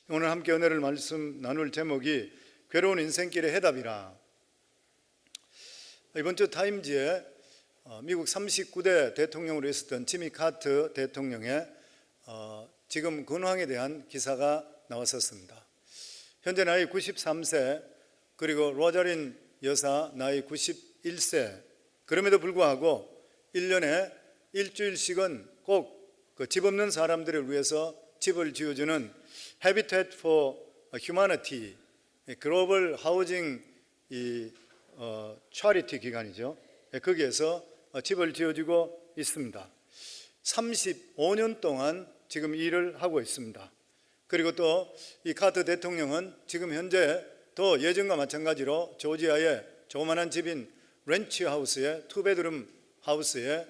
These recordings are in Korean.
오늘 함께 은혜를 말씀 나눌 제목이 괴로운 인생길의 해답이라. 이번 주 타임지에 미국 39대 대통령으로 있었던 지미 카터 대통령의 지금 근황에 대한 기사가 나왔었습니다. 현재 나이 93세, 그리고 로자린 여사 나이 91세. 그럼에도 불구하고 1년에 일주일씩은 꼭 그 집 없는 사람들을 위해서 집을 지어주는 Habitat for Humanity 글로벌 하우징 차리티 기관이죠. 거기에서 집을 지어주고 있습니다. 35년 동안 지금 일을 하고 있습니다. 그리고 또 이 카터 대통령은 지금 현재 또 예전과 마찬가지로 조지아의 조그만한 집인 렌치 하우스에, 투베드룸 하우스에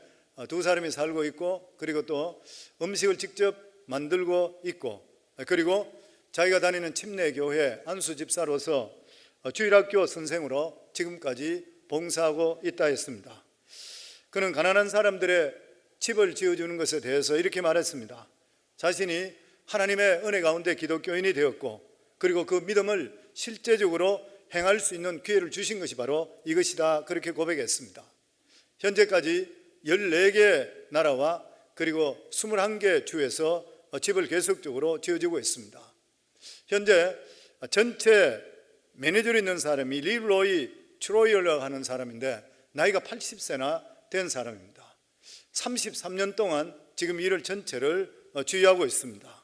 두 사람이 살고 있고, 그리고 또 음식을 직접 만들고 있고, 그리고 자기가 다니는 침례교회 안수 집사로서 주일학교 선생으로 지금까지 봉사하고 있다 했습니다. 그는 가난한 사람들의 집을 지어주는 것에 대해서 이렇게 말했습니다. 자신이 하나님의 은혜 가운데 기독교인이 되었고, 그리고 그 믿음을 실제적으로 행할 수 있는 기회를 주신 것이 바로 이것이다, 그렇게 고백했습니다. 현재까지 14개 나라와 그리고 21개 주에서 집을 계속적으로 지어주고 있습니다. 현재 전체 매니저로 있는 사람이 리로이 트로이어라고 하는 사람인데 나이가 80세나 된 사람입니다. 33년 동안 지금 일을 전체를 주의하고 있습니다.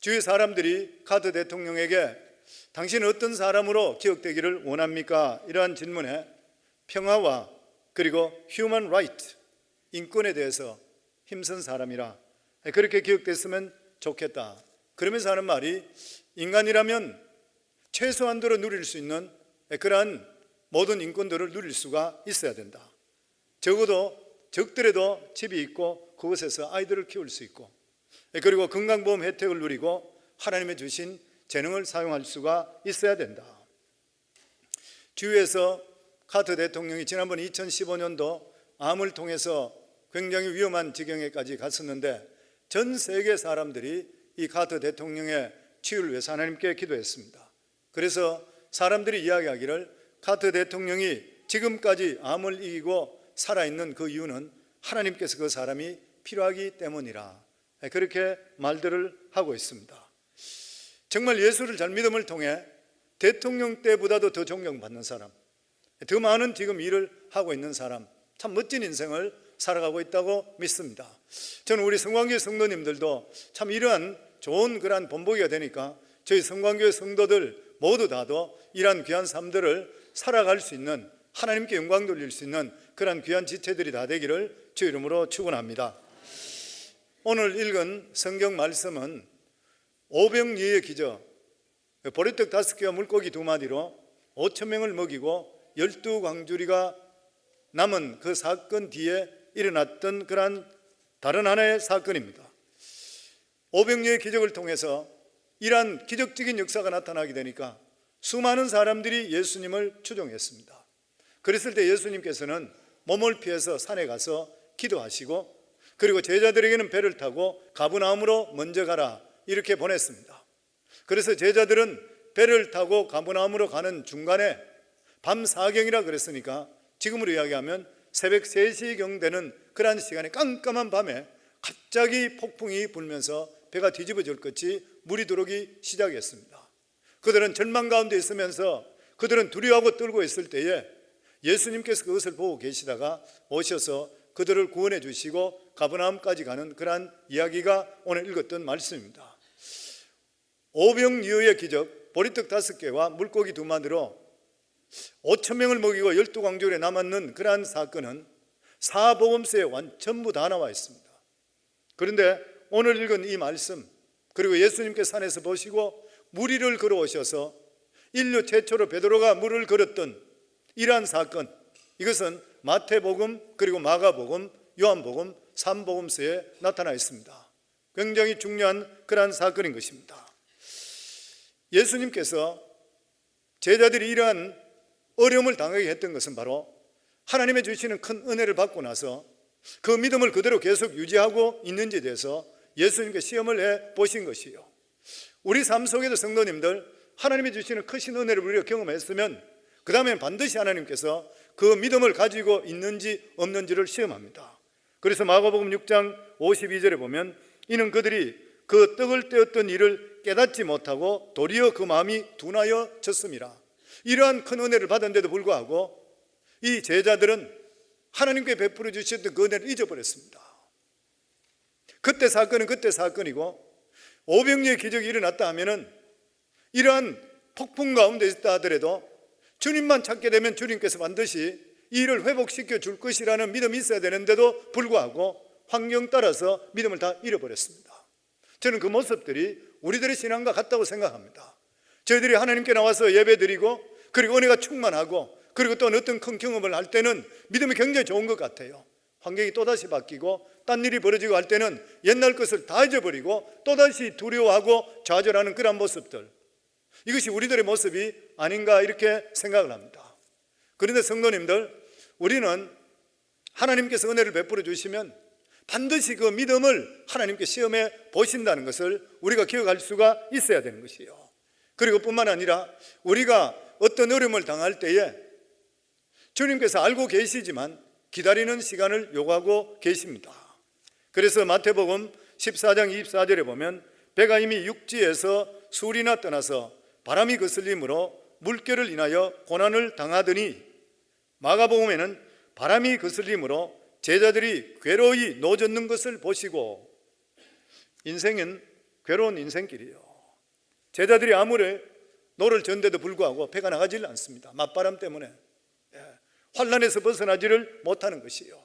주위 사람들이 카터 대통령에게 당신은 어떤 사람으로 기억되기를 원합니까? 이러한 질문에 평화와 그리고 human right, 인권에 대해서 힘쓴 사람이라 그렇게 기억됐으면 좋겠다. 그러면서 하는 말이, 인간이라면 최소한도로 누릴 수 있는 그러한 모든 인권들을 누릴 수가 있어야 된다. 적어도 적들에도 집이 있고 그곳에서 아이들을 키울 수 있고, 그리고 건강보험 혜택을 누리고 하나님의 주신 재능을 사용할 수가 있어야 된다. 주위에서 카터 대통령이 지난번 2015년도 암을 통해서 굉장히 위험한 지경에까지 갔었는데 전 세계 사람들이 이 카터 대통령의 치유를 위해서 하나님께 기도했습니다. 그래서 사람들이 이야기하기를 카터 대통령이 지금까지 암을 이기고 살아있는 그 이유는 하나님께서 그 사람이 필요하기 때문이라, 그렇게 말들을 하고 있습니다. 정말 예수를 잘 믿음을 통해 대통령 때보다도 더 존경받는 사람, 더 많은 지금 일을 하고 있는 사람, 참 멋진 인생을 살아가고 있다고 믿습니다. 저는 우리 성광교회 성도님들도 참 이러한 좋은 그러한 본보기가 되니까 저희 성광교회 성도들 모두 다도 이러한 귀한 삶들을 살아갈 수 있는, 하나님께 영광 돌릴 수 있는 그러한 귀한 지체들이 다 되기를 주 이름으로 축원합니다. 오늘 읽은 성경 말씀은 오병이어의 기적, 보리떡 5개와 물고기 2마리로 5,000명을 먹이고 12광주리가 남은 그 사건 뒤에 일어났던 그러한 다른 하나의 사건입니다. 오병이어의 기적을 통해서 이러한 기적적인 역사가 나타나게 되니까 수많은 사람들이 예수님을 추종했습니다. 그랬을 때 예수님께서는 몸을 피해서 산에 가서 기도하시고, 그리고 제자들에게는 배를 타고 가버나움으로 먼저 가라 이렇게 보냈습니다. 그래서 제자들은 배를 타고 가버나움으로 가는 중간에 밤 4경이라 그랬으니까 지금으로 이야기하면 새벽 3시경 되는 그러한 시간에, 깜깜한 밤에 갑자기 폭풍이 불면서 배가 뒤집어질 것이 물이 들어오기 시작했습니다. 그들은 절망 가운데 있으면서 그들은 두려워하고 떨고 있을 때에 예수님께서 그것을 보고 계시다가 오셔서 그들을 구원해 주시고 가버나움까지 가는 그러한 이야기가 오늘 읽었던 말씀입니다. 오병이어의 기적, 보리떡 5개와 물고기 2마리로 5,000명을 먹이고 12광주리에 남았는 그러한 사건은 사복음서에 전부 다 나와 있습니다. 그런데 오늘 읽은 이 말씀, 그리고 예수님께서 산에서 보시고 물 위를 걸어오셔서 인류 최초로 베드로가 물을 걸었던 이러한 사건, 이것은 마태복음, 그리고 마가복음, 요한복음, 3복음서에 나타나 있습니다. 굉장히 중요한 그러한 사건인 것입니다. 예수님께서 제자들이 이러한 어려움을 당하게 했던 것은 바로 하나님의 주시는 큰 은혜를 받고 나서 그 믿음을 그대로 계속 유지하고 있는지에 대해서 예수님께 시험을 해 보신 것이요, 우리 삶 속에도 성도님들 하나님이 주시는 크신 은혜를 우리가 경험했으면 그 다음에는 반드시 하나님께서 그 믿음을 가지고 있는지 없는지를 시험합니다. 그래서 마가복음 6장 52절에 보면 이는 그들이 그 떡을 떼었던 일을 깨닫지 못하고 도리어 그 마음이 둔하여 졌음이라. 이러한 큰 은혜를 받았는데도 불구하고 이 제자들은 하나님께 베풀어 주셨던 그 은혜를 잊어버렸습니다. 그때 사건은 그때 사건이고 오병이의 기적이 일어났다 하면은 이러한 폭풍 가운데 있다 하더라도 주님만 찾게 되면 주님께서 반드시 이 일을 회복시켜 줄 것이라는 믿음이 있어야 되는데도 불구하고 환경 따라서 믿음을 다 잃어버렸습니다. 저는 그 모습들이 우리들의 신앙과 같다고 생각합니다. 저희들이 하나님께 나와서 예배드리고 그리고 은혜가 충만하고 그리고 또 어떤 큰 경험을 할 때는 믿음이 굉장히 좋은 것 같아요. 환경이 또다시 바뀌고 딴 일이 벌어지고 할 때는 옛날 것을 다 잊어버리고 또다시 두려워하고 좌절하는 그런 모습들, 이것이 우리들의 모습이 아닌가 이렇게 생각을 합니다. 그런데 성도님들, 우리는 하나님께서 은혜를 베풀어 주시면 반드시 그 믿음을 하나님께 시험해 보신다는 것을 우리가 기억할 수가 있어야 되는 것이요. 그리고 뿐만 아니라 우리가 어떤 어려움을 당할 때에 주님께서 알고 계시지만 기다리는 시간을 요구하고 계십니다. 그래서 마태복음 14장 24절에 보면 배가 이미 육지에서 술이나 떠나서 바람이 거슬림으로 물결을 인하여 고난을 당하더니 마가복음에는 바람이 거슬림으로 제자들이 괴로이 노젓는 것을 보시고, 인생은 괴로운 인생길이에요. 제자들이 아무리 노를 젓는데도 불구하고 배가 나가질 않습니다. 맞바람 때문에 환난에서 벗어나지를 못하는 것이요.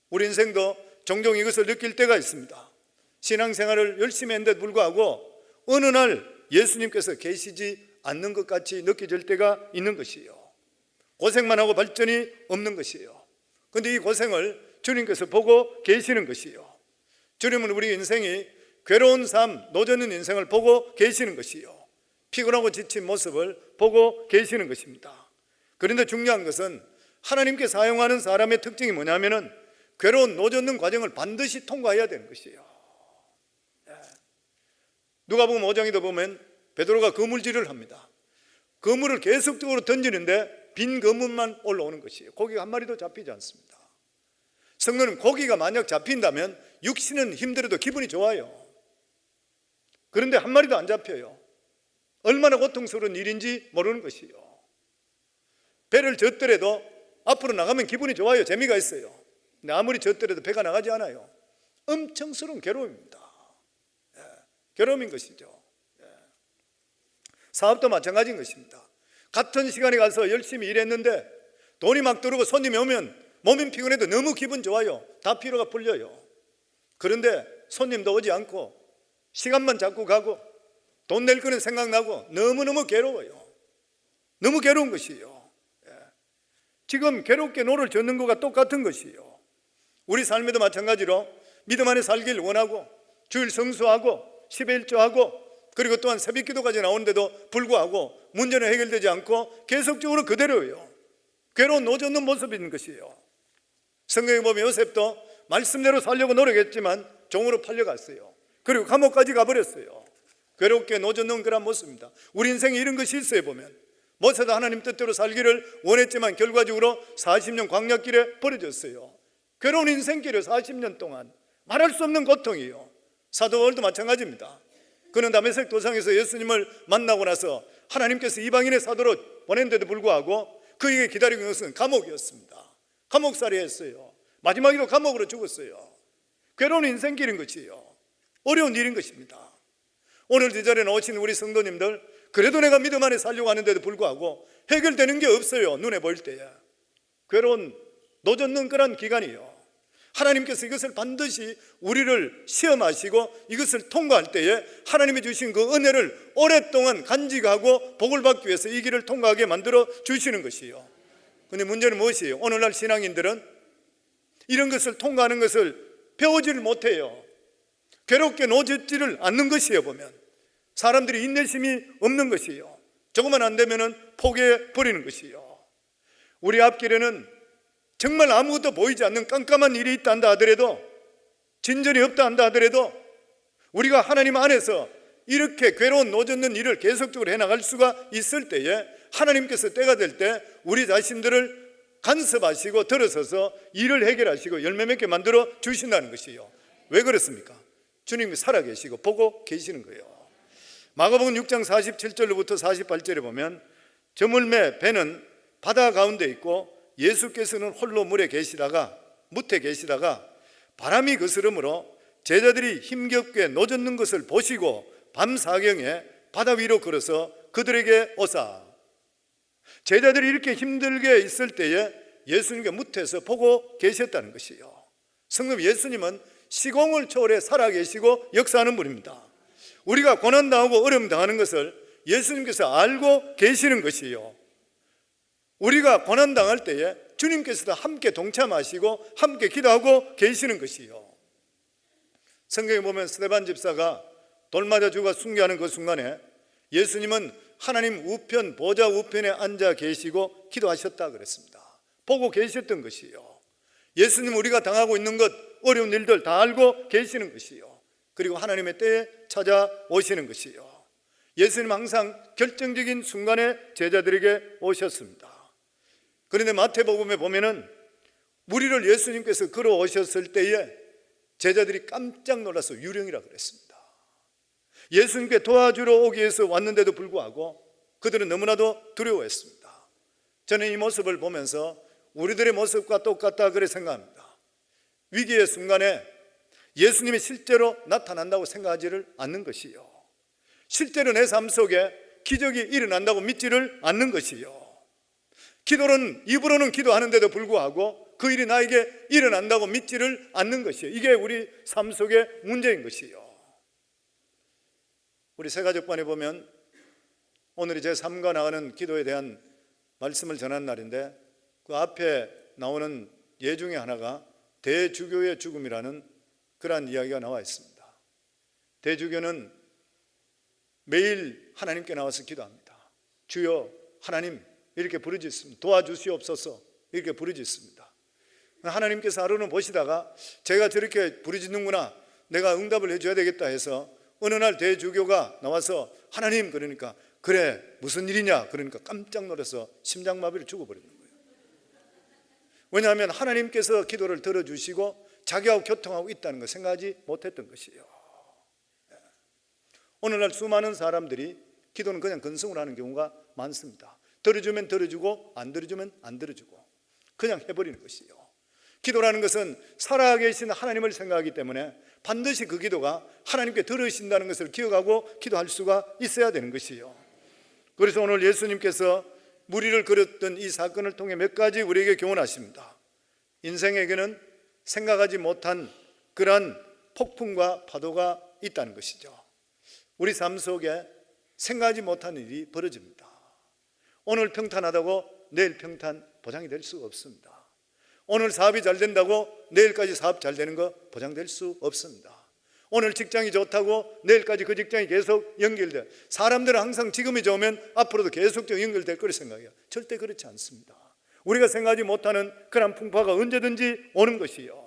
우리 인생도 종종 이것을 느낄 때가 있습니다. 신앙생활을 열심히 했는데도 불구하고 어느 날 예수님께서 계시지 않는 것 같이 느껴질 때가 있는 것이요. 고생만 하고 발전이 없는 것이요. 그런데 이 고생을 주님께서 보고 계시는 것이요. 주님은 우리 인생이 괴로운 삶, 노젓는 인생을 보고 계시는 것이요. 피곤하고 지친 모습을 보고 계시는 것입니다. 그런데 중요한 것은 하나님께 사용하는 사람의 특징이 뭐냐면은 괴로운 노젓는 과정을 반드시 통과해야 되는 것이에요. 누가복음 5장에도 보면 베드로가 그물질을 합니다. 그물을 계속적으로 던지는데 빈 그물만 올라오는 것이에요. 고기가 한 마리도 잡히지 않습니다. 성도는 고기가 만약 잡힌다면 육신은 힘들어도 기분이 좋아요. 그런데 한 마리도 안 잡혀요. 얼마나 고통스러운 일인지 모르는 것이요. 배를 젓더라도 앞으로 나가면 기분이 좋아요. 재미가 있어요. 근데 아무리 젓더라도 배가 나가지 않아요. 엄청스러운 괴로움입니다. 괴로움인 것이죠. 사업도 마찬가지인 것입니다. 같은 시간에 가서 열심히 일했는데 돈이 막 들어오고 손님이 오면 몸이 피곤해도 너무 기분 좋아요. 다 피로가 풀려요. 그런데 손님도 오지 않고 시간만 자꾸 가고 돈 낼 거는 생각나고 너무너무 괴로워요. 너무 괴로운 것이에요. 지금 괴롭게 노를 젓는 것과 똑같은 것이에요. 우리 삶에도 마찬가지로 믿음 안에 살길 원하고 주일 성수하고 11조하고 그리고 또한 새벽기도까지 나오는데도 불구하고 문제는 해결되지 않고 계속적으로 그대로예요. 괴로운 노젓는 모습이 있는 것이에요. 성경에 보면 요셉도 말씀대로 살려고 노력했지만 종으로 팔려갔어요. 그리고 감옥까지 가버렸어요. 괴롭게 노젓는 그런 모습입니다. 우리 인생에 이런 것이 있어요. 보면 모세도 하나님 뜻대로 살기를 원했지만 결과적으로 40년 광야길에 버려졌어요. 괴로운 인생길을 40년 동안 말할 수 없는 고통이에요. 사도 바울도 마찬가지입니다. 그는 다메섹 도상에서 예수님을 만나고 나서 하나님께서 이방인의 사도로 보낸데도 불구하고 그에게 기다리는 것은 감옥이었습니다. 감옥살이 했어요. 마지막에도 감옥으로 죽었어요. 괴로운 인생길인 것이에요. 어려운 일인 것입니다. 오늘 이 자리에 나오신 우리 성도님들, 그래도 내가 믿음 안에 살려고 하는데도 불구하고 해결되는 게 없어요. 눈에 보일 때에 괴로운 노젓는 그런 기간이에요. 하나님께서 이것을 반드시 우리를 시험하시고 이것을 통과할 때에 하나님이 주신 그 은혜를 오랫동안 간직하고 복을 받기 위해서 이 길을 통과하게 만들어 주시는 것이에요. 그런데 문제는 무엇이에요? 오늘날 신앙인들은 이런 것을 통과하는 것을 배우지를 못해요. 괴롭게 노젓지를 않는 것이에요. 보면 사람들이 인내심이 없는 것이에요. 조금만 안 되면 포기해 버리는 것이에요. 우리 앞길에는 정말 아무것도 보이지 않는 깜깜한 일이 있다 한다 하더라도, 진전이 없다 한다 하더라도 우리가 하나님 안에서 이렇게 괴로운 노젓는 일을 계속적으로 해나갈 수가 있을 때에 하나님께서 때가 될 때 우리 자신들을 간섭하시고 들어서서 일을 해결하시고 열매 맺게 만들어 주신다는 것이요. 왜 그렇습니까? 주님이 살아계시고 보고 계시는 거예요. 마가복음 6장 47절로부터 48절에 보면 저물매 배는 바다 가운데 있고 예수께서는 홀로 무태 계시다가 바람이 거스름으로 제자들이 힘겹게 노젓는 것을 보시고 밤사경에 바다 위로 걸어서 그들에게 오사. 제자들이 이렇게 힘들게 있을 때에 예수님께 무태에서 보고 계셨다는 것이요. 성도 예수님은 시공을 초월해 살아계시고 역사하는 분입니다. 우리가 고난당하고 어려움 당하는 것을 예수님께서 알고 계시는 것이요. 우리가 고난당할 때에 주님께서도 함께 동참하시고 함께 기도하고 계시는 것이요. 성경에 보면 스데반 집사가 돌 맞아 죽어 순교하는 그 순간에 예수님은 하나님 우편 보좌 우편에 앉아 계시고 기도하셨다 그랬습니다. 보고 계셨던 것이요. 예수님 우리가 당하고 있는 것 어려운 일들 다 알고 계시는 것이요. 그리고 하나님의 때에 찾아오시는 것이요. 예수님 항상 결정적인 순간에 제자들에게 오셨습니다. 그런데 마태복음에 보면은 무리를 예수님께서 걸어오셨을 때에 제자들이 깜짝 놀라서 유령이라 그랬습니다. 예수님께 도와주러 오기 위해서 왔는데도 불구하고 그들은 너무나도 두려워했습니다. 저는 이 모습을 보면서 우리들의 모습과 똑같다 그래 생각합니다. 위기의 순간에 예수님이 실제로 나타난다고 생각하지를 않는 것이요. 실제로 내 삶 속에 기적이 일어난다고 믿지를 않는 것이요. 기도는 입으로는 기도하는데도 불구하고 그 일이 나에게 일어난다고 믿지를 않는 것이요. 이게 우리 삶 속의 문제인 것이요. 우리 새가족반에 보면 오늘이 제 3가 나가는 기도에 대한 말씀을 전한 날인데 그 앞에 나오는 예 중에 하나가 대주교의 죽음이라는 그러한 이야기가 나와 있습니다. 대주교는 매일 하나님께 나와서 기도합니다. 주여 하나님 이렇게 부르짖습니다. 도와주시옵소서 이렇게 부르짖습니다. 하나님께서 하루는 보시다가 제가 저렇게 부르짖는구나, 내가 응답을 해줘야 되겠다 해서 어느 날 대주교가 나와서 하나님 그러니까 그래 무슨 일이냐 그러니까 깜짝 놀라서 심장마비를 죽어버리는 거예요. 왜냐하면 하나님께서 기도를 들어주시고 자기하고 교통하고 있다는 걸 생각하지 못했던 것이에요. 오늘날 수많은 사람들이 기도는 그냥 근성으로 하는 경우가 많습니다. 들어주면 들어주고 안 들어주면 안 들어주고 그냥 해버리는 것이에요. 기도라는 것은 살아계신 하나님을 생각하기 때문에 반드시 그 기도가 하나님께 들으신다는 것을 기억하고 기도할 수가 있어야 되는 것이에요. 그래서 오늘 예수님께서 무리를 걸었던 이 사건을 통해 몇 가지 우리에게 교훈하십니다. 인생에게는 생각하지 못한 그러한 폭풍과 파도가 있다는 것이죠. 우리 삶 속에 생각하지 못한 일이 벌어집니다. 오늘 평탄하다고 내일 평탄 보장이 될 수가 없습니다. 오늘 사업이 잘 된다고 내일까지 사업 잘 되는 거 보장될 수 없습니다. 오늘 직장이 좋다고 내일까지 그 직장이 계속 연결돼. 사람들은 항상 지금이 좋으면 앞으로도 계속적으로 연결될 거라 생각해요. 절대 그렇지 않습니다. 우리가 생각하지 못하는 그런 풍파가 언제든지 오는 것이요.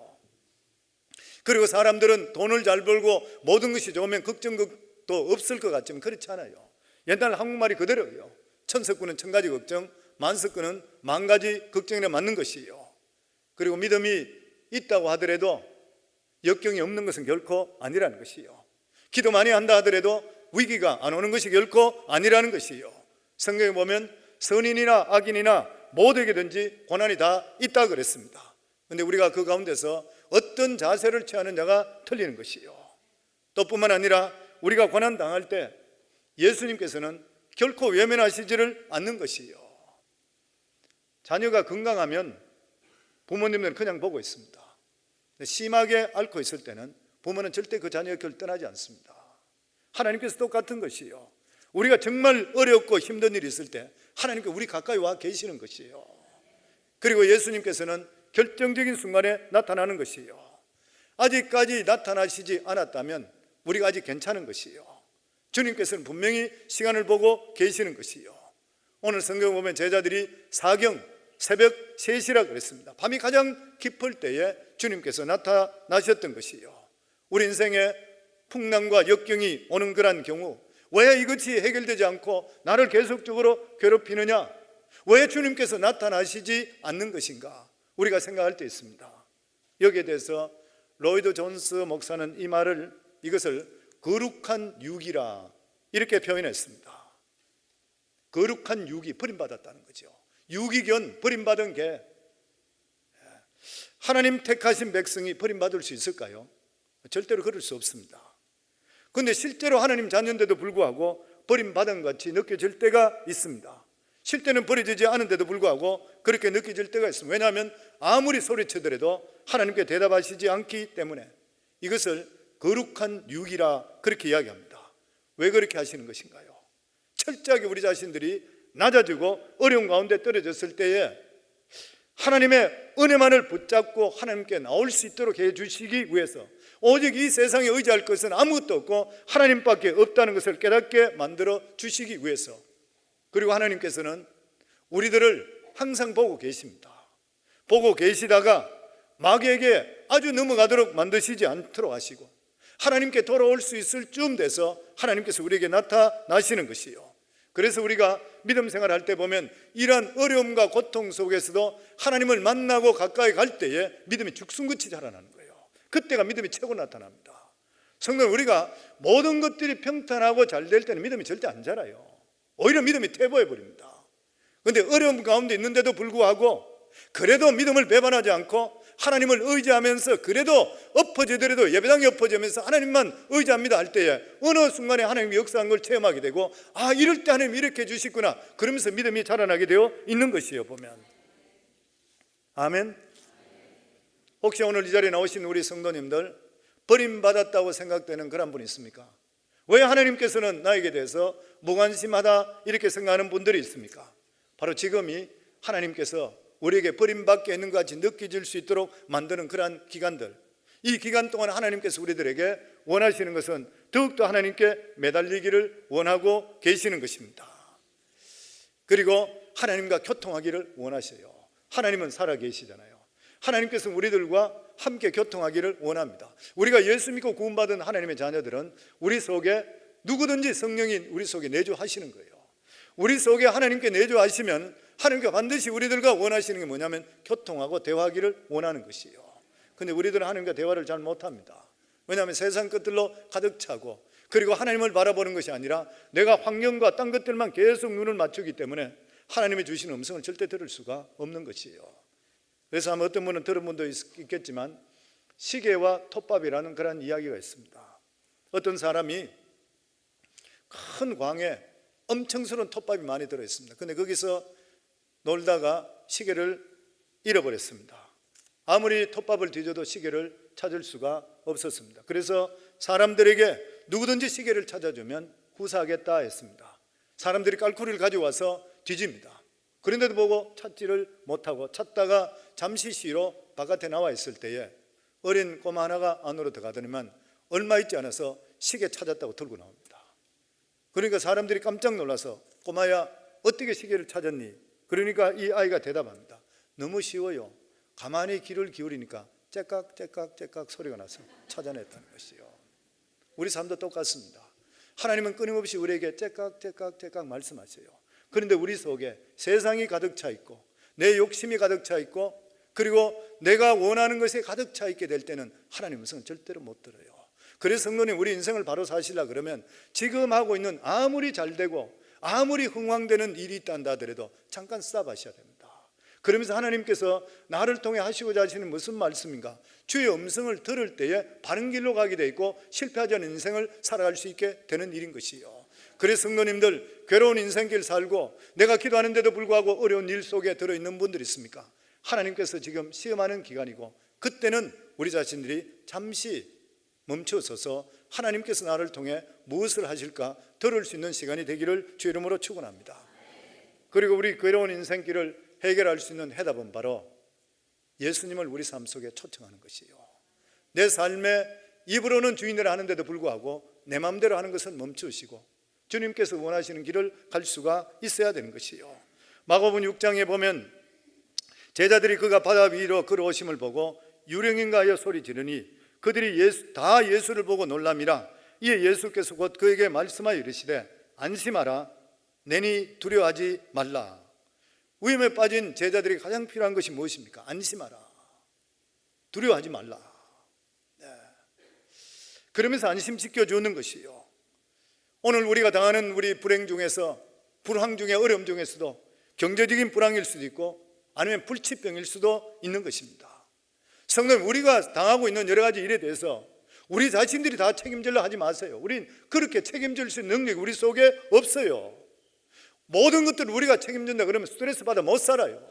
그리고 사람들은 돈을 잘 벌고 모든 것이 좋으면 걱정도 없을 것 같지만 그렇지 않아요. 옛날 한국말이 그대로예요. 천석구는 천가지 걱정, 만석구는 만가지 걱정에 맞는 것이에요. 그리고 믿음이 있다고 하더라도 역경이 없는 것은 결코 아니라는 것이요. 기도 많이 한다 하더라도 위기가 안 오는 것이 결코 아니라는 것이요. 성경에 보면 선인이나 악인이나 모두에게든지 고난이 다 있다 그랬습니다. 그런데 우리가 그 가운데서 어떤 자세를 취하느냐가 틀리는 것이요. 또 뿐만 아니라 우리가 고난 당할 때 예수님께서는 결코 외면하시지를 않는 것이요. 자녀가 건강하면 부모님들은 그냥 보고 있습니다. 심하게 앓고 있을 때는 부모는 절대 그 자녀의 곁을 떠나지 않습니다. 하나님께서 똑같은 것이요. 우리가 정말 어렵고 힘든 일이 있을 때 하나님께 우리 가까이 와 계시는 것이에요. 그리고 예수님께서는 결정적인 순간에 나타나는 것이에요. 아직까지 나타나시지 않았다면 우리가 아직 괜찮은 것이에요. 주님께서는 분명히 시간을 보고 계시는 것이에요. 오늘 성경 보면 제자들이 사경 새벽 3시라 그랬습니다. 밤이 가장 깊을 때에 주님께서 나타나셨던 것이에요. 우리 인생에 풍랑과 역경이 오는 그런 경우 왜 이것이 해결되지 않고 나를 계속적으로 괴롭히느냐? 왜 주님께서 나타나시지 않는 것인가? 우리가 생각할 때 있습니다. 여기에 대해서 로이드 존스 목사는 이것을 거룩한 유기라 이렇게 표현했습니다. 거룩한 유기, 버림받았다는 거죠. 유기견, 버림받은 개. 하나님 택하신 백성이 버림받을 수 있을까요? 절대로 그럴 수 없습니다. 그런데 실제로 하나님 자녀인데도 불구하고 버림받은 것 같이 느껴질 때가 있습니다. 실제는 버려지지 않은데도 불구하고 그렇게 느껴질 때가 있습니다. 왜냐하면 아무리 소리치더라도 하나님께 대답하시지 않기 때문에 이것을 거룩한 유기라 그렇게 이야기합니다. 왜 그렇게 하시는 것인가요? 철저하게 우리 자신들이 낮아지고 어려운 가운데 떨어졌을 때에 하나님의 은혜만을 붙잡고 하나님께 나올 수 있도록 해주시기 위해서 오직 이 세상에 의지할 것은 아무것도 없고 하나님밖에 없다는 것을 깨닫게 만들어 주시기 위해서, 그리고 하나님께서는 우리들을 항상 보고 계십니다. 보고 계시다가 마귀에게 아주 넘어가도록 만드시지 않도록 하시고 하나님께 돌아올 수 있을 쯤 돼서 하나님께서 우리에게 나타나시는 것이요. 그래서 우리가 믿음 생활할 때 보면 이러한 어려움과 고통 속에서도 하나님을 만나고 가까이 갈 때에 믿음이 죽순같이 자라나는 거예요. 그때가 믿음이 최고 나타납니다. 성도, 우리가 모든 것들이 평탄하고 잘 될 때는 믿음이 절대 안 자라요. 오히려 믿음이 퇴보해 버립니다. 그런데 어려움 가운데 있는데도 불구하고 그래도 믿음을 배반하지 않고 하나님을 의지하면서 그래도 엎어지더라도 예배당에 엎어지면서 하나님만 의지합니다 할 때에 어느 순간에 하나님이 역사한 걸 체험하게 되고, 아, 이럴 때 하나님이 이렇게 해주시구나 그러면서 믿음이 자라나게 되어 있는 것이에요. 보면. 아멘. 혹시 오늘 이 자리에 나오신 우리 성도님들 버림받았다고 생각되는 그런 분 있습니까? 왜 하나님께서는 나에게 대해서 무관심하다 이렇게 생각하는 분들이 있습니까? 바로 지금이 하나님께서 우리에게 버림받게 있는 것 같이 느껴질 수 있도록 만드는 그러한 기간들, 이 기간 동안 하나님께서 우리들에게 원하시는 것은 더욱더 하나님께 매달리기를 원하고 계시는 것입니다. 그리고 하나님과 교통하기를 원하셔요. 하나님은 살아계시잖아요. 하나님께서 우리들과 함께 교통하기를 원합니다. 우리가 예수 믿고 구원받은 하나님의 자녀들은 우리 속에 누구든지 성령이 우리 속에 내주하시는 거예요. 우리 속에 하나님께 내주하시면 하나님께 반드시 우리들과 원하시는 게 뭐냐면 교통하고 대화하기를 원하는 것이에요. 그런데 우리들은 하나님과 대화를 잘 못합니다. 왜냐하면 세상 것들로 가득 차고, 그리고 하나님을 바라보는 것이 아니라 내가 환경과 딴 것들만 계속 눈을 맞추기 때문에 하나님이 주시는 음성을 절대 들을 수가 없는 것이에요. 그래서 아마 어떤 분은 들은 분도 있겠지만 시계와 톱밥이라는 그런 이야기가 있습니다. 어떤 사람이 큰 광에 엄청스러운 톱밥이 많이 들어있습니다. 근데 거기서 놀다가 시계를 잃어버렸습니다. 아무리 톱밥을 뒤져도 시계를 찾을 수가 없었습니다. 그래서 사람들에게 누구든지 시계를 찾아주면 후사하겠다 했습니다. 사람들이 깔쿠리를 가져와서 뒤집니다. 그런데도 보고 찾지를 못하고 찾다가 잠시 쉬러 바깥에 나와 있을 때에 어린 꼬마 하나가 안으로 들어가더니만 얼마 있지 않아서 시계 찾았다고 들고 나옵니다. 그러니까 사람들이 깜짝 놀라서 꼬마야, 어떻게 시계를 찾았니? 그러니까 이 아이가 대답합니다. 너무 쉬워요. 가만히 귀를 기울이니까 째깍째깍째깍 소리가 나서 찾아냈다는 것이요. 우리 삶도 똑같습니다. 하나님은 끊임없이 우리에게 째깍째깍째깍 말씀하세요. 그런데 우리 속에 세상이 가득 차 있고 내 욕심이 가득 차 있고 그리고 내가 원하는 것에 가득 차 있게 될 때는 하나님의 음성은 절대로 못 들어요. 그래서 성도님, 우리 인생을 바로 사시려 그러면 지금 하고 있는 아무리 잘 되고 아무리 흥황되는 일이 있단다 하더라도 잠깐 스탑하셔야 됩니다. 그러면서 하나님께서 나를 통해 하시고자 하시는 무슨 말씀인가, 주의 음성을 들을 때에 바른 길로 가게 돼 있고 실패하지 않은 인생을 살아갈 수 있게 되는 일인 것이요. 그래서 성도님들, 괴로운 인생길 살고 내가 기도하는데도 불구하고 어려운 일 속에 들어있는 분들이 있습니까? 하나님께서 지금 시험하는 기간이고 그때는 우리 자신들이 잠시 멈춰서서 하나님께서 나를 통해 무엇을 하실까 들을 수 있는 시간이 되기를 주 이름으로 축원합니다. 그리고 우리 괴로운 인생길을 해결할 수 있는 해답은 바로 예수님을 우리 삶 속에 초청하는 것이에요. 내 삶에 입으로는 주인을 하는데도 불구하고 내 마음대로 하는 것은 멈추시고 주님께서 원하시는 길을 갈 수가 있어야 되는 것이에요. 마가복음 6장에 보면 제자들이 그가 바다 위로 걸어오심을 보고 유령인가 하여 소리 지르니 그들이 다 예수를 보고 놀람이라. 이에 예수께서 곧 그에게 말씀하여 이르시되 안심하라, 내니 두려워하지 말라. 위험에 빠진 제자들이 가장 필요한 것이 무엇입니까? 안심하라, 두려워하지 말라. 네. 그러면서 안심시켜 주는 것이요, 오늘 우리가 당하는 우리 불행 중에서, 불황 중에, 어려움 중에서도 경제적인 불황일 수도 있고 아니면 불치병일 수도 있는 것입니다. 성도님, 우리가 당하고 있는 여러 가지 일에 대해서 우리 자신들이 다 책임질러 하지 마세요. 우린 그렇게 책임질 수 있는 능력이 우리 속에 없어요. 모든 것들을 우리가 책임진다 그러면 스트레스 받아 못 살아요.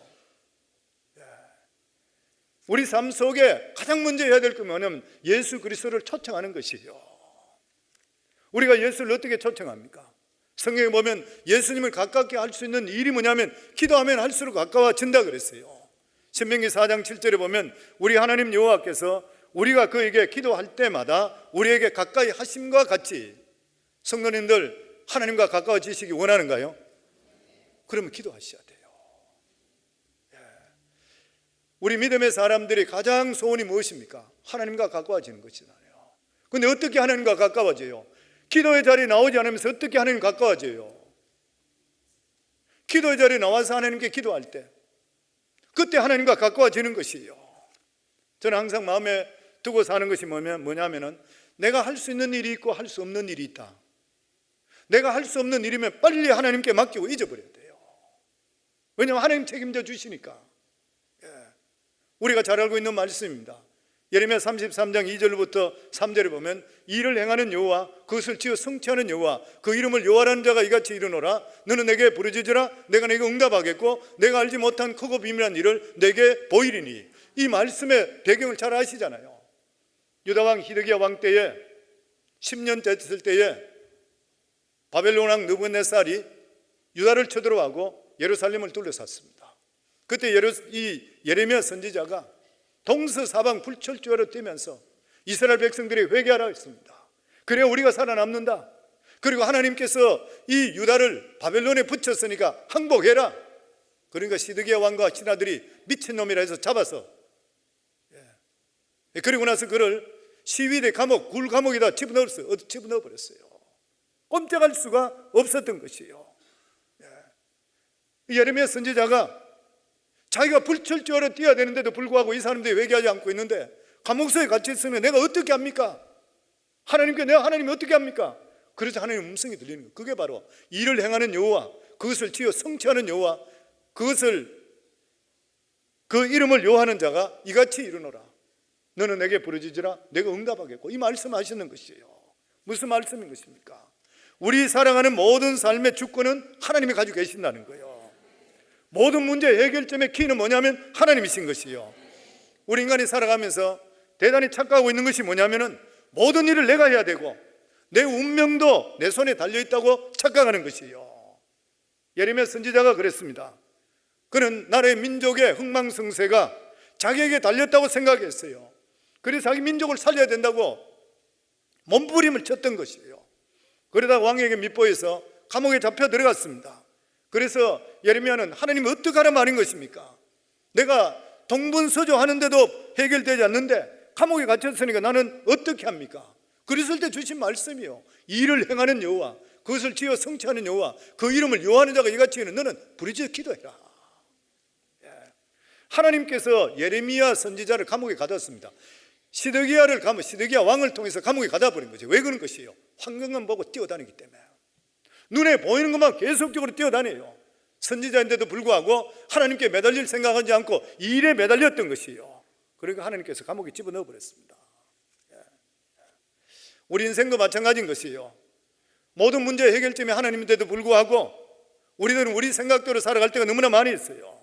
우리 삶 속에 가장 먼저 해야 될 게 뭐냐면 예수 그리스도를 초청하는 것이요. 우리가 예수를 어떻게 초청합니까? 성경에 보면 예수님을 가깝게 할 수 있는 일이 뭐냐면 기도하면 할수록 가까워진다 그랬어요. 신명기 4장 7절에 보면 우리 하나님 여호와께서 우리가 그에게 기도할 때마다 우리에게 가까이 하심과 같이, 성도님들 하나님과 가까워지시기 원하는가요? 그러면 기도하셔야 돼요. 우리 믿음의 사람들이 가장 소원이 무엇입니까? 하나님과 가까워지는 것이잖아요. 그런데 어떻게 하나님과 가까워져요? 기도의 자리에 나오지 않으면서 어떻게 하나님 가까워져요? 기도의 자리에 나와서 하나님께 기도할 때 그때 하나님과 가까워지는 것이에요. 저는 항상 마음에 두고 사는 것이 뭐냐면은 내가 할 수 있는 일이 있고 할 수 없는 일이 있다. 내가 할 수 없는 일이면 빨리 하나님께 맡기고 잊어버려야 돼요. 왜냐하면 하나님 책임져 주시니까. 우리가 잘 알고 있는 말씀입니다. 예레미야 33장 2절부터 3절에 보면 일을 행하는 여호와, 그것을 지어 성취하는 여호와, 그 이름을 여호와라는 자가 이같이 이르노라. 너는 내게 부르짖으라. 내가 내게 응답하겠고 내가 알지 못한 크고 비밀한 일을 내게 보이리니. 이 말씀의 배경을 잘 아시잖아요. 유다왕 히드기야 왕 때에 10년 됐을 때에 바벨론 왕 느부갓네살이 유다를 쳐들어가고 예루살렘을 둘러쌌습니다. 그때 이 예레미야 선지자가 동서사방 불철주야로 뛰면서 이스라엘 백성들이 회개하라 했습니다. 그래야 우리가 살아남는다. 그리고 하나님께서 이 유다를 바벨론에 붙였으니까 항복해라. 그러니까 시드기야 왕과 신하들이 미친놈이라 해서 잡아서, 그리고 나서 그를 시위대 감옥, 굴 감옥에다 집어넣어버렸어요. 꼼짝할 수가 없었던 것이에요. 예레미야 선지자가 자기가 불철주야로 뛰어야 되는데도 불구하고 이 사람들이 회개하지 않고 있는데 감옥소에 갇혀 있으면 내가 어떻게 합니까? 하나님께 내가 하나님이 어떻게 합니까? 그래서 하나님의 음성이 들리는 거예요. 그게 바로 일을 행하는 여호와, 그것을 지어 성취하는 여호와, 그것을 그 이름을 요하는 자가 이같이 이르노라. 너는 내게 부르짖으라. 내가 응답하겠고. 이 말씀하시는 것이에요. 무슨 말씀인 것입니까? 우리 살아가는 모든 삶의 주권은 하나님이 가지고 계신다는 거예요. 모든 문제 해결점의 키는 뭐냐면 하나님이신 것이요. 우리 인간이 살아가면서 대단히 착각하고 있는 것이 뭐냐면은 모든 일을 내가 해야 되고 내 운명도 내 손에 달려있다고 착각하는 것이요. 예레미야 선지자가 그랬습니다. 그는 나라의 민족의 흥망성쇠가 자기에게 달렸다고 생각했어요. 그래서 자기 민족을 살려야 된다고 몸부림을 쳤던 것이에요. 그러다 왕에게 밉보여서 감옥에 잡혀 들어갔습니다. 그래서 예레미야는 하나님 어떻게 하라 말인 것입니까? 내가 동분서주 하는데도 해결되지 않는데 감옥에 갇혔으니까 나는 어떻게 합니까? 그랬을 때 주신 말씀이요, 일을 행하는 여호와, 그것을 지어 성취하는 여호와, 그 이름을 요하는 자가 이같이 이르는 너는 부르짖어 기도해라. 하나님께서 예레미야 선지자를 감옥에 가뒀습니다. 시드기야 왕을 통해서 감옥에 가둬버린 거죠. 왜 그런 것이에요? 환경만 보고 뛰어다니기 때문에. 눈에 보이는 것만 계속적으로 뛰어다녀요. 선지자인데도 불구하고 하나님께 매달릴 생각하지 않고 일에 매달렸던 것이에요. 그러니까 하나님께서 감옥에 집어넣어 버렸습니다. 우리 인생도 마찬가지인 것이에요. 모든 문제의 해결점이 하나님인데도 불구하고 우리들은 우리 생각대로 살아갈 때가 너무나 많이 있어요.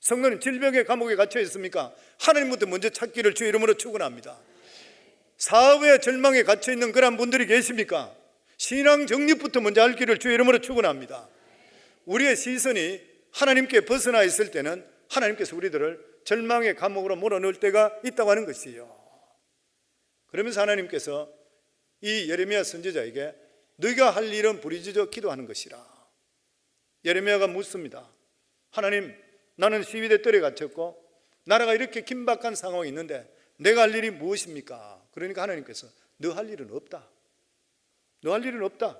성도님, 질병의 감옥에 갇혀 있습니까? 하나님부터 먼저 찾기를 주 이름으로 축원합니다. 사업의 절망에 갇혀 있는 그런 분들이 계십니까? 신앙 정립부터 먼저 할 길을 주 이름으로 축원합니다. 우리의 시선이 하나님께 벗어나 있을 때는 하나님께서 우리들을 절망의 감옥으로 몰아넣을 때가 있다고 하는 것이에요. 그러면서 하나님께서 이 예레미야 선지자에게 네가 할 일은 부르짖어 기도하는 것이라. 예레미야가 묻습니다. 하나님, 나는 시위대 뜰에 갇혔고 나라가 이렇게 긴박한 상황이 있는데 내가 할 일이 무엇입니까? 그러니까 하나님께서 너 할 일은 없다. 너 할 일은 없다.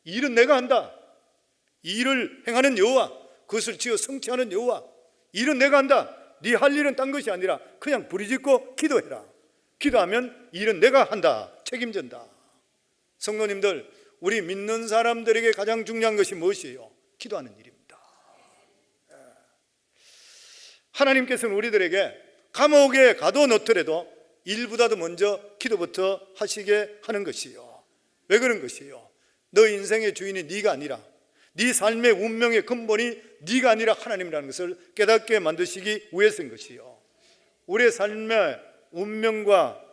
이 일은 내가 한다. 이 일을 행하는 여호와, 그것을 지어 성취하는 여호와, 이 일은 내가 한다. 네 할 일은 딴 것이 아니라 그냥 부르짖고 기도해라. 기도하면 이 일은 내가 한다. 책임진다. 성도님들, 우리 믿는 사람들에게 가장 중요한 것이 무엇이에요? 기도하는 일입니다. 하나님께서는 우리들에게 감옥에 가둬놓더라도 일보다도 먼저 기도부터 하시게 하는 것이요. 왜 그런 것이요? 너 인생의 주인이 네가 아니라, 네 삶의 운명의 근본이 네가 아니라 하나님이라는 것을 깨닫게 만드시기 위해서인 것이요. 우리의 삶의 운명과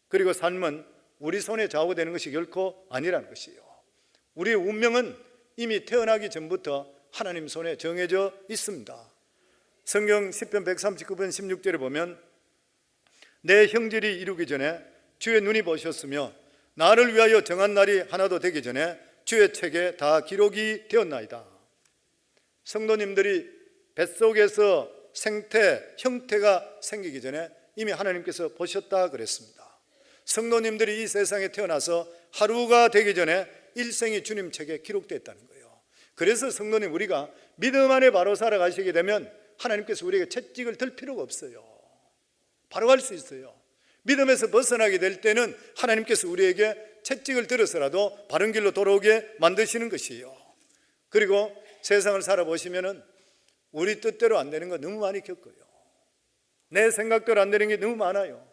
그리고 삶은 우리 손에 좌우되는 것이 결코 아니라는 것이요. 우리의 운명은 이미 태어나기 전부터 하나님 손에 정해져 있습니다. 성경 10편 139편 16절에 보면 내 형질이 이루기 전에 주의 눈이 보셨으며 나를 위하여 정한 날이 하나도 되기 전에 주의 책에 다 기록이 되었나이다. 성도님들이 뱃속에서 형태가 생기기 전에 이미 하나님께서 보셨다 그랬습니다. 성도님들이 이 세상에 태어나서 하루가 되기 전에 일생이 주님 책에 기록됐다는 거예요. 그래서 성도님, 우리가 믿음 안에 바로 살아가시게 되면 하나님께서 우리에게 채찍을 들 필요가 없어요. 바로 갈 수 있어요. 믿음에서 벗어나게 될 때는 하나님께서 우리에게 채찍을 들어서라도 바른 길로 돌아오게 만드시는 것이에요. 그리고 세상을 살아보시면은 우리 뜻대로 안 되는 거 너무 많이 겪어요. 내 생각대로 안 되는 게 너무 많아요.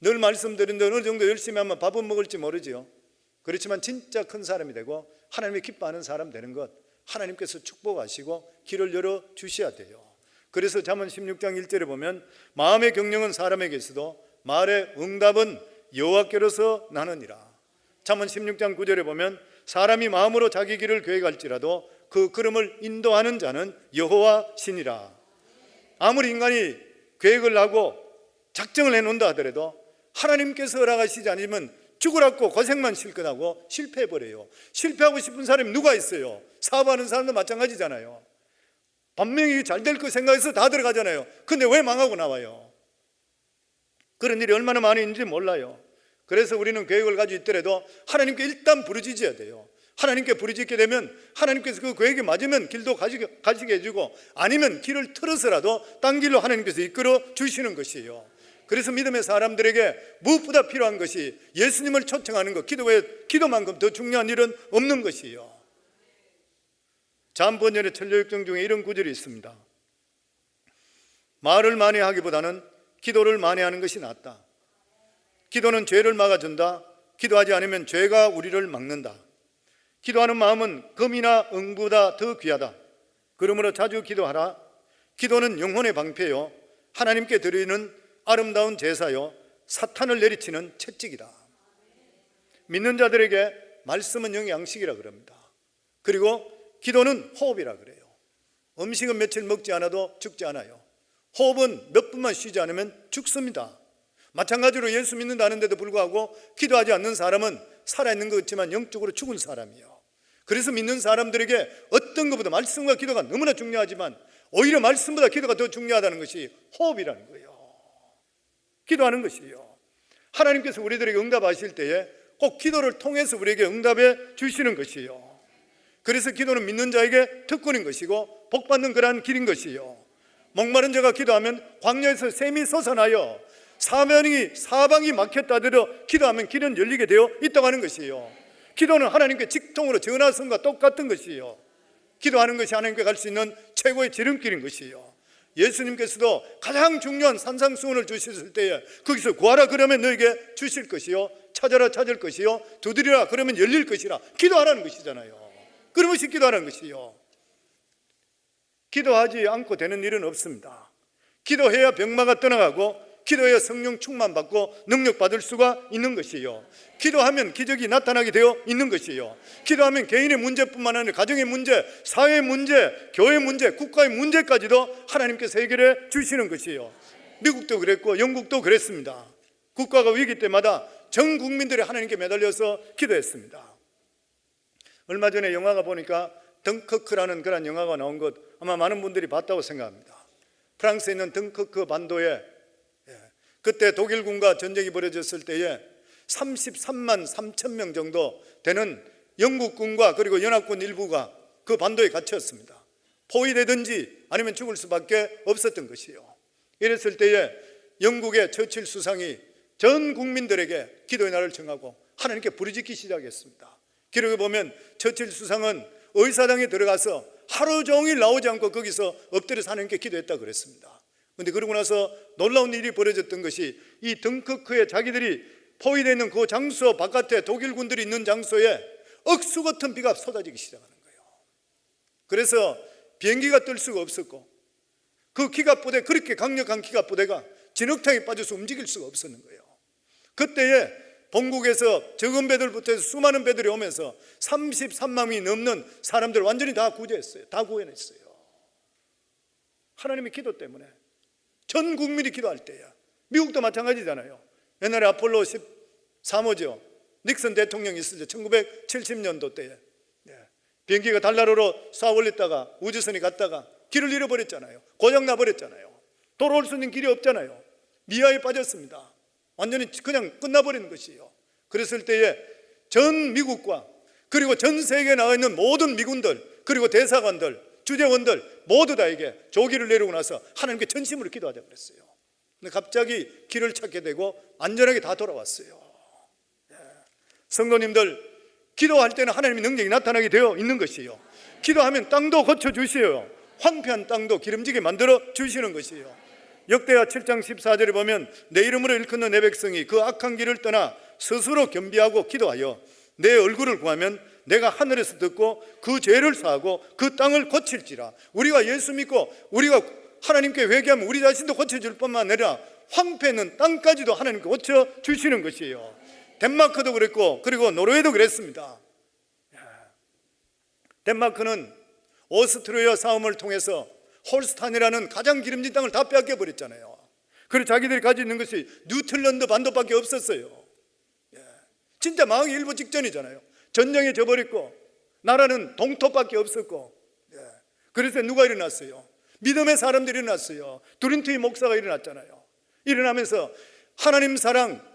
늘 말씀드린 대로 어느 정도 열심히 하면 밥은 먹을지 모르지요. 그렇지만 진짜 큰 사람이 되고 하나님이 기뻐하는 사람 되는 것, 하나님께서 축복하시고 길을 열어 주셔야 돼요. 그래서 잠언 16장 1절에 보면 마음의 경영은 사람에게 있어도 말의 응답은 여호와께로서 나느니라. 잠언 16장 9절에 보면 사람이 마음으로 자기 길을 계획할지라도 그 걸음을 인도하는 자는 여호와 신이라. 아무리 인간이 계획을 하고 작정을 해놓는다 하더라도 하나님께서 허락하시지 않으면 죽으라고 고생만 실컷 하고 실패해버려요. 실패하고 싶은 사람이 누가 있어요? 사업하는 사람도 마찬가지잖아요. 분명히 잘 될 거 생각해서 다 들어가잖아요. 근데 왜 망하고 나와요? 그런 일이 얼마나 많이 있는지 몰라요. 그래서 우리는 계획을 가지고 있더라도 하나님께 일단 부르짖어야 돼요. 하나님께 부르짖게 되면 하나님께서 그 계획에 맞으면 길도 가시게 해주고, 아니면 길을 틀어서라도 딴 길로 하나님께서 이끌어 주시는 것이에요. 그래서 믿음의 사람들에게 무엇보다 필요한 것이 예수님을 초청하는 것, 기도만큼 더 중요한 일은 없는 것이에요. 잠언의 천려육정 중에 이런 구절이 있습니다. 말을 많이 하기보다는 기도를 많이 하는 것이 낫다. 기도는 죄를 막아준다. 기도하지 않으면 죄가 우리를 막는다. 기도하는 마음은 금이나 은보다 더 귀하다. 그러므로 자주 기도하라. 기도는 영혼의 방패요, 하나님께 드리는 아름다운 제사요, 사탄을 내리치는 채찍이다. 믿는 자들에게 말씀은 영양식이라 그럽니다. 그리고 기도는 호흡이라 그래요. 음식은 며칠 먹지 않아도 죽지 않아요. 호흡은 몇 분만 쉬지 않으면 죽습니다. 마찬가지로 예수 믿는다는데도 불구하고 기도하지 않는 사람은 살아있는 것 같지만 영적으로 죽은 사람이에요. 그래서 믿는 사람들에게 어떤 것보다 말씀과 기도가 너무나 중요하지만 오히려 말씀보다 기도가 더 중요하다는 것이 호흡이라는 거예요. 기도하는 것이에요. 하나님께서 우리들에게 응답하실 때에 꼭 기도를 통해서 우리에게 응답해 주시는 것이에요. 그래서 기도는 믿는 자에게 특권인 것이고 복받는 그러한 길인 것이에요. 목마른 자가 기도하면 광야에서 샘이 솟아나요, 사방이 막혔다 하더라도 기도하면 길은 열리게 되어 있다고 하는 것이에요. 기도는 하나님께 직통으로 전화선과 똑같은 것이에요. 기도하는 것이 하나님께 갈 수 있는 최고의 지름길인 것이에요. 예수님께서도 가장 중요한 산상수훈을 주셨을 때에 거기서 구하라 그러면 너에게 주실 것이요, 찾아라 찾을 것이요, 두드리라 그러면 열릴 것이라. 기도하라는 것이잖아요. 그런 것이 기도하라는 것이요. 기도하지 않고 되는 일은 없습니다. 기도해야 병마가 떠나가고 기도해야 성령 충만받고 능력 받을 수가 있는 것이에요. 기도하면 기적이 나타나게 되어 있는 것이에요. 기도하면 개인의 문제뿐만 아니라 가정의 문제, 사회의 문제, 교회 문제, 국가의 문제까지도 하나님께서 해결해 주시는 것이에요. 미국도 그랬고 영국도 그랬습니다. 국가가 위기 때마다 전 국민들이 하나님께 매달려서 기도했습니다. 얼마 전에 영화가 보니까 덩커크라는 그런 영화가 나온 것 아마 많은 분들이 봤다고 생각합니다. 프랑스에 있는 덩커크 반도에 그때 독일군과 전쟁이 벌어졌을 때에 33만 3천 명 정도 되는 영국군과 그리고 연합군 일부가 그 반도에 갇혔습니다. 포위되든지 아니면 죽을 수밖에 없었던 것이요. 이랬을 때에 영국의 처칠 수상이 전 국민들에게 기도의 날을 정하고 하나님께 부르짖기 시작했습니다. 기록에 보면 처칠 수상은 의사당에 들어가서 하루 종일 나오지 않고 거기서 엎드려서 하나님께 기도했다고 그랬습니다. 그런데 그러고 나서 놀라운 일이 벌어졌던 것이 이 덩커크에 자기들이 포위되어 있는 그 장소 바깥에 독일군들이 있는 장소에 억수 같은 비가 쏟아지기 시작하는 거예요. 그래서 비행기가 뜰 수가 없었고 그 기갑부대, 그렇게 강력한 기갑부대가 진흙탕에 빠져서 움직일 수가 없었는 거예요. 그때에 본국에서 적은 배들부터 해서 수많은 배들이 오면서 33만이 넘는 사람들을 완전히 다 구제했어요. 다 구해냈어요. 하나님의 기도 때문에. 전 국민이 기도할 때야. 미국도 마찬가지잖아요. 옛날에 아폴로 13호죠. 닉슨 대통령이 있을 때 1970년도 때에 비행기가 달나라로 쏴 올렸다가 우주선이 갔다가 길을 잃어버렸잖아요. 고장나 버렸잖아요. 돌아올 수 있는 길이 없잖아요. 미아에 빠졌습니다. 완전히 그냥 끝나버리는 것이에요. 그랬을 때에 전 미국과 그리고 전 세계에 나와 있는 모든 미군들 그리고 대사관들, 주재원들 모두 다에게 조기를 내리고 나서 하나님께 전심으로 기도하자 그랬어요. 근데 갑자기 길을 찾게 되고 안전하게 다 돌아왔어요. 성도님들, 기도할 때는 하나님의 능력이 나타나게 되어 있는 것이에요. 기도하면 땅도 고쳐주시어요. 황폐한 땅도 기름지게 만들어 주시는 것이에요. 역대하 7장 14절에 보면 내 이름으로 일컫는 내 백성이 그 악한 길을 떠나 스스로 겸비하고 기도하여 내 얼굴을 구하면 내가 하늘에서 듣고 그 죄를 사하고 그 땅을 고칠지라. 우리가 예수 믿고 우리가 하나님께 회개하면 우리 자신도 고쳐줄 뿐만 아니라 황폐는 땅까지도 하나님께 고쳐주시는 것이에요. 덴마크도 그랬고 그리고 노르웨이도 그랬습니다. 덴마크는 오스트리아 싸움을 통해서 홀스탄이라는 가장 기름진 땅을 다 빼앗겨 버렸잖아요. 그리고 자기들이 가지고 있는 것이 뉴틀랜드 반도밖에 없었어요. 진짜 망하기 일보 직전이잖아요. 전쟁에 져버렸고 나라는 동토밖에 없었고. 그래서 누가 일어났어요? 믿음의 사람들이 일어났어요. 두린트의 목사가 일어났잖아요. 일어나면서 하나님 사랑,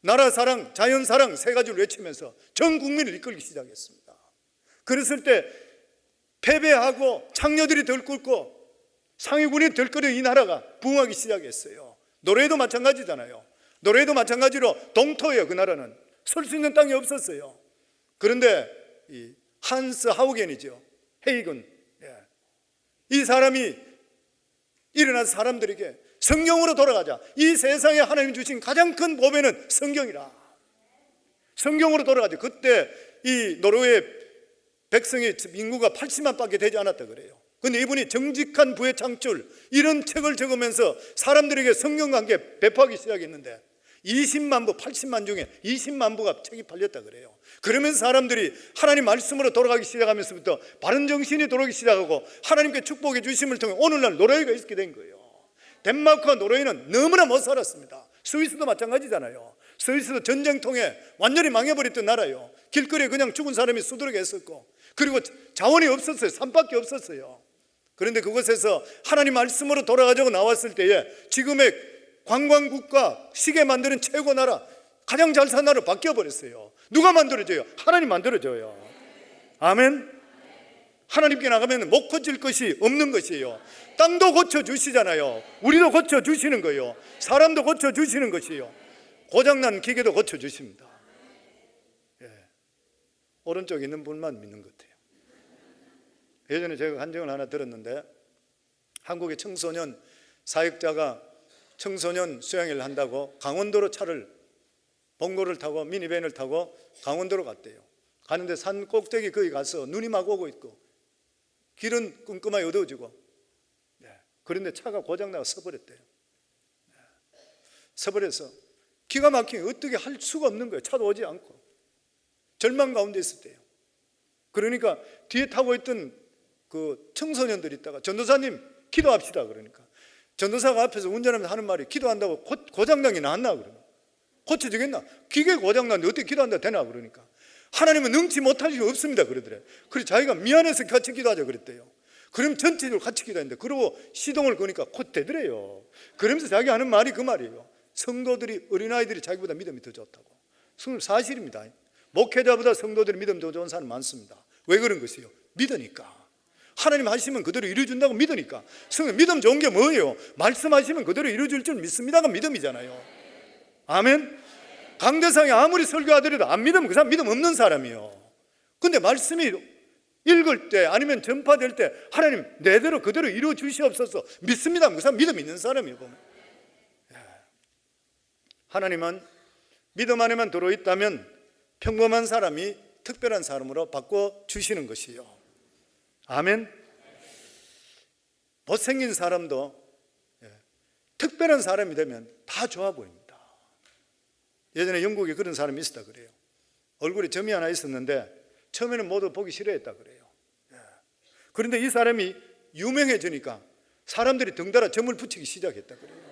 나라 사랑, 자연 사랑 세 가지를 외치면서 전 국민을 이끌기 시작했습니다. 그랬을 때 패배하고 창녀들이 들끓고 상위군이 들끓여 이 나라가 부흥하기 시작했어요. 노래도 마찬가지잖아요. 노래도 마찬가지로 동토예요. 그 나라는 설 수 있는 땅이 없었어요. 그런데 이 한스 하우겐이죠. 헤이건, 이 사람이 일어나서 사람들에게 성경으로 돌아가자. 이 세상에 하나님 주신 가장 큰 보배는 성경이라. 성경으로 돌아가자. 그때 이 노르웨이 백성의 인구가 80만 밖에 되지 않았다 그래요. 그런데 이분이 정직한 부의 창출 이런 책을 적으면서 사람들에게 성경과 함께 배포하기 시작했는데 20만 부, 80만 중에 20만 부가 책이 팔렸다 그래요. 그러면서 사람들이 하나님 말씀으로 돌아가기 시작하면서부터 바른 정신이 돌아오기 시작하고 하나님께 축복해 주심을 통해 오늘날 노르웨이가 있게 된 거예요. 덴마크와 노르웨이는 너무나 못 살았습니다. 스위스도 마찬가지잖아요. 스위스도 전쟁통에 완전히 망해버렸던 나라예요. 길거리에 그냥 죽은 사람이 수두룩 했었고 그리고 자원이 없었어요. 산밖에 없었어요. 그런데 그곳에서 하나님 말씀으로 돌아가자고 나왔을 때에 지금의 관광국가 시계 만드는 최고 나라 가장 잘 사는 나라로 바뀌어버렸어요. 누가 만들어줘요? 하나님 만들어줘요. 아멘. 하나님께 나가면 못 고칠 것이 없는 것이에요. 땅도 고쳐주시잖아요. 우리도 고쳐주시는 거예요. 사람도 고쳐주시는 것이에요. 고장난 기계도 고쳐주십니다. 오른쪽에 있는 분만 믿는 것 같아요. 예전에 제가 간증을 하나 들었는데 한국의 청소년 사역자가 청소년 수양회를 한다고 강원도로 차를 봉고를 타고 미니밴을 타고 강원도로 갔대요. 가는데 산 꼭대기 거기 가서 눈이 막 오고 있고 길은 끔끔하게 어두워지고 그런데 차가 고장나서 서버렸대요. 서버려서 기가 막히게 어떻게 할 수가 없는 거예요. 차도 오지 않고 절망 가운데 있을 때요. 그러니까 뒤에 타고 있던 그 청소년들이 있다가 전도사님 기도합시다 그러니까 전도사가 앞에서 운전하면서 하는 말이 기도한다고 고장난 게 낫나 그러면 고쳐지겠나? 기계 고장났는데 어떻게 기도한다 되나 그러니까 하나님은 능치 못할 일이 없습니다 그러더래. 그래서 자기가 미안해서 같이 기도하자 그랬대요. 그럼 전체적으로 같이 기도했는데 그러고 시동을 거니까 곧 되더래요. 그러면서 자기 하는 말이 그 말이에요. 성도들이 어린아이들이 자기보다 믿음이 더 좋다고. 사실입니다. 목회자보다 성도들이 믿음 더 좋은 사람 많습니다. 왜 그런 것이요? 믿으니까. 하나님 하시면 그대로 이루어준다고 믿으니까. 믿음 좋은 게 뭐예요? 말씀하시면 그대로 이루어질 줄 믿습니다가 믿음이잖아요. 아멘. 강대상이 아무리 설교하더라도 안 믿으면 그 사람 믿음 없는 사람이요. 근데 말씀이 읽을 때 아니면 전파될 때 하나님 내대로 그대로 이루어 주시옵소서 믿습니다. 그 사람 믿음 있는 사람이에요. 보면. 하나님은 믿음 안에만 들어있다면 평범한 사람이 특별한 사람으로 바꿔주시는 것이요. 아멘. 못생긴 사람도 특별한 사람이 되면 다 좋아 보입니다. 예전에 영국에 그런 사람이 있었다 그래요. 얼굴에 점이 하나 있었는데 처음에는 모두 보기 싫어했다 그래요. 그런데 이 사람이 유명해지니까 사람들이 덩달아 점을 붙이기 시작했다 그래요.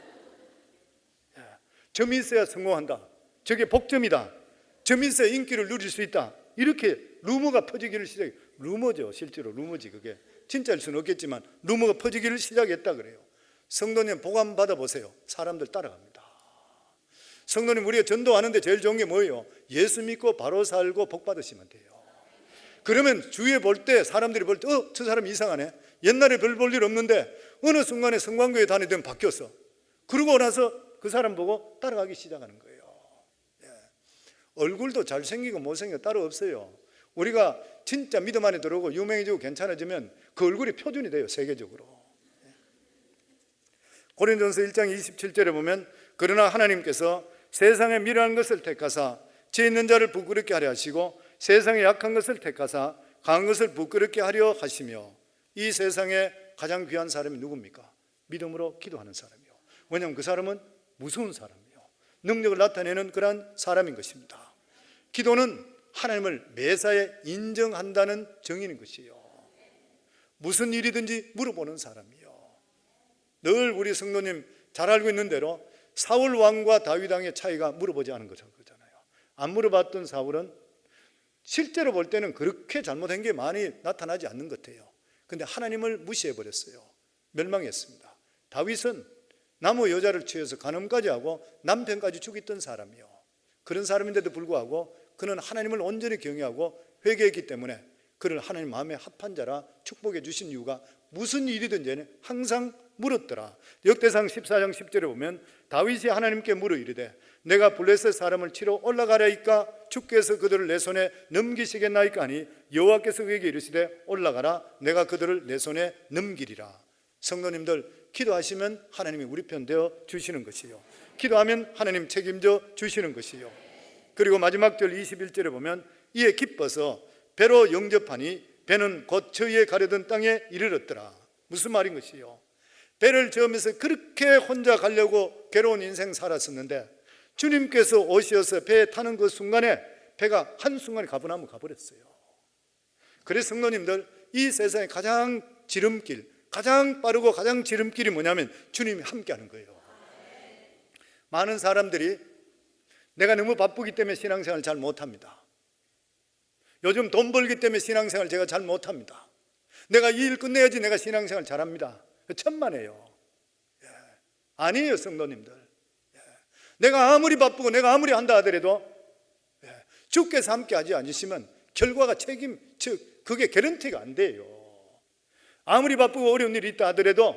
점이 있어야 성공한다. 저게 복점이다. 점이 있어야 인기를 누릴 수 있다. 이렇게 루머가 퍼지기를 시작해요. 루머죠. 실제로 루머지 그게. 진짜일 수는 없겠지만 루머가 퍼지기를 시작했다 그래요. 성도님 복음 받아보세요. 사람들 따라갑니다. 성도님 우리가 전도하는데 제일 좋은 게 뭐예요? 예수 믿고 바로 살고 복 받으시면 돼요. 그러면 주위에 볼 때 사람들이 볼 때 저 사람 이상하네. 옛날에 별 볼 일 없는데 어느 순간에 성광교회 다니던 바뀌었어. 그러고 나서 그 사람 보고 따라가기 시작하는 거예요. 얼굴도 잘생기고 못생기고 따로 없어요. 우리가 진짜 믿음 안에 들어오고 유명해지고 괜찮아지면 그 얼굴이 표준이 돼요. 세계적으로. 고린도전서 1장 27절에 보면 그러나 하나님께서 세상에 미련한 것을 택하사 죄 있는 자를 부끄럽게 하려 하시고 세상에 약한 것을 택하사 강한 것을 부끄럽게 하려 하시며 이 세상에 가장 귀한 사람이 누굽니까? 믿음으로 기도하는 사람이요. 왜냐하면 그 사람은 무서운 사람이요. 능력을 나타내는 그러한 사람인 것입니다. 기도는 하나님을 매사에 인정한다는 정의인 것이요. 무슨 일이든지 물어보는 사람이요. 늘 우리 성도님 잘 알고 있는 대로 사울 왕과 다윗 왕의 차이가 물어보지 않은 거잖아요. 안 물어봤던 사울은 실제로 볼 때는 그렇게 잘못한 게 많이 나타나지 않는 것 같아요. 그런데 하나님을 무시해버렸어요. 멸망했습니다. 다윗은 나무 여자를 취해서 간음까지 하고 남편까지 죽였던 사람이요. 그런 사람인데도 불구하고 그는 하나님을 온전히 경외하고 회개했기 때문에 그를 하나님 마음에 합한 자라 축복해 주신 이유가 무슨 일이든지 항상 물었더라. 역대상 14장 10절에 보면 다윗이 하나님께 물어 이르되 내가 블레셋 사람을 치러 올라가라이까 주께서 그들을 내 손에 넘기시겠나이까 하니 여호와께서 그에게 이르시되 올라가라 내가 그들을 내 손에 넘기리라. 성도님들 기도하시면 하나님이 우리 편 되어 주시는 것이요. 기도하면 하나님 책임져 주시는 것이요. 그리고 마지막 절 21절에 보면 이에 기뻐서 배로 영접하니 배는 곧 저희에 가려던 땅에 이르렀더라. 무슨 말인 것이요? 배를 저으면서 그렇게 혼자 가려고 괴로운 인생 살았었는데 주님께서 오셔서 배에 타는 그 순간에 배가 한순간에 가버나면 가버렸어요. 그래서 성도님들 이 세상에 가장 지름길, 가장 빠르고 가장 지름길이 뭐냐면 주님이 함께하는 거예요. 많은 사람들이 내가 너무 바쁘기 때문에 신앙생활 잘 못합니다. 요즘 돈 벌기 때문에 신앙생활 제가 잘 못합니다. 내가 이 일 끝내야지 내가 신앙생활 잘합니다. 천만에요. 아니에요 성도님들. 내가 아무리 바쁘고 내가 아무리 한다 하더라도 주께서 함께 하지 않으시면 결과가 그게 개런티가 안 돼요. 아무리 바쁘고 어려운 일이 있다 하더라도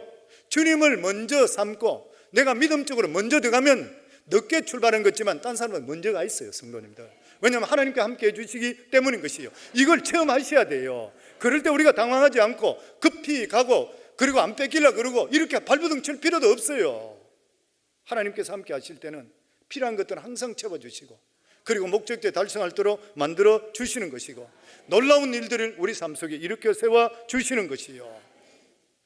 주님을 먼저 삼고 내가 믿음적으로 먼저 들어가면 늦게 출발한 것지만 딴 사람은 먼저 가 있어요 성도님들. 왜냐하면 하나님께 함께 해주시기 때문인 것이요. 이걸 체험하셔야 돼요. 그럴 때 우리가 당황하지 않고 급히 가고 그리고 안 뺏기려고 그러고 이렇게 발버둥 칠 필요도 없어요. 하나님께서 함께 하실 때는 필요한 것들은 항상 채워주시고 그리고 목적지에 달성할도록 만들어 주시는 것이고 놀라운 일들을 우리 삶 속에 일으켜 세워 주시는 것이요.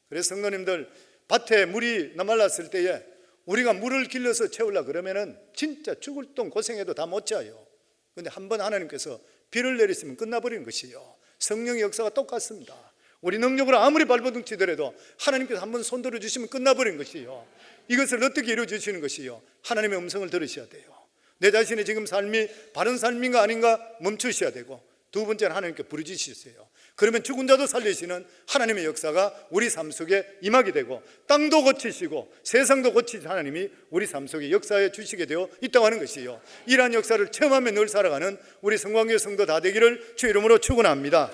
그래서 성도님들 밭에 물이 나말랐을 때에 우리가 물을 길러서 채우려고 그러면은 진짜 죽을 똥 고생해도 다 못 자요. 그런데 한번 하나님께서 비를 내리시면 끝나버리는 것이요. 성령의 역사가 똑같습니다. 우리 능력으로 아무리 발버둥 치더라도 하나님께서 한번 손들어 주시면 끝나버리는 것이요. 이것을 어떻게 이루어 주시는 것이요? 하나님의 음성을 들으셔야 돼요. 내 자신의 지금 삶이 바른 삶인가 아닌가 멈추셔야 되고 두 번째는 하나님께 부르짖으세요. 그러면 죽은 자도 살리시는 하나님의 역사가 우리 삶 속에 임하게 되고, 땅도 고치시고 세상도 고치신 하나님이 우리 삶 속에 역사해 주시게 되어 있다고 하는 것이요, 이러한 역사를 체험하며 늘 살아가는 우리 성광교회 성도 다 되기를 주 이름으로 축원합니다.